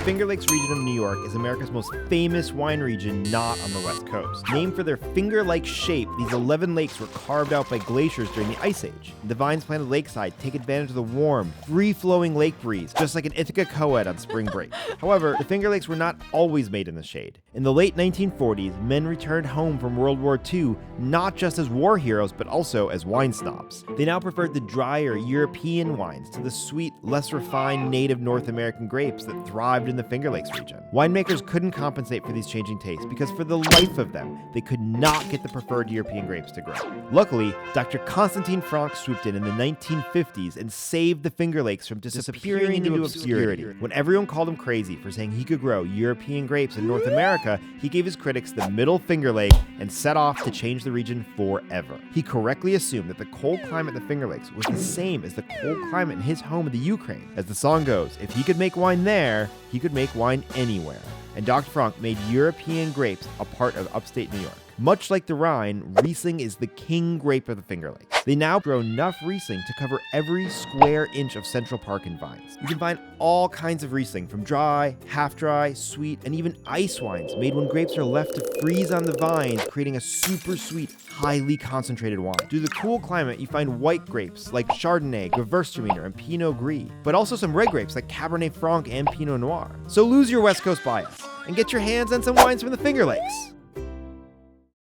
Finger Lakes region of New York is America's most famous wine region not on the West Coast. Named for their finger-like shape, these 11 lakes were carved out by glaciers during the Ice Age. The vines planted lakeside take advantage of the warm, free-flowing lake breeze, just like an Ithaca co-ed on spring break. However, the Finger Lakes were not always made in the shade. In the late 1940s, men returned home from World War II not just as war heroes, but also as wine snobs. They now preferred the drier European wines to the sweet, less refined native North American grapes that thrived in the Finger Lakes region. Winemakers couldn't compensate for these changing tastes because for the life of them, they could not get the preferred European grapes to grow. Luckily, Dr. Konstantin Franck swooped in the 1950s and saved the Finger Lakes from disappearing into obscurity. When everyone called him crazy for saying he could grow European grapes in North America, he gave his critics the middle finger leg and set off to change the region forever. He correctly assumed that the cold climate of the Finger Lakes was the same as the cold climate in his home in the Ukraine. As the song goes, if he could make wine there, he could make wine anywhere. And Dr. Franck made European grapes a part of upstate New York. Much like the Rhine, Riesling is the king grape of the Finger Lakes. They now grow enough Riesling to cover every square inch of Central Park in vines. You can find all kinds of Riesling, from dry, half-dry, sweet, and even ice wines made when grapes are left to freeze on the vines, creating a super sweet, highly concentrated wine. Due to the cool climate, you find white grapes like Chardonnay, Gewürztraminer, and Pinot Gris, but also some red grapes like Cabernet Franc and Pinot Noir. So lose your West Coast bias and get your hands on some wines from the Finger Lakes.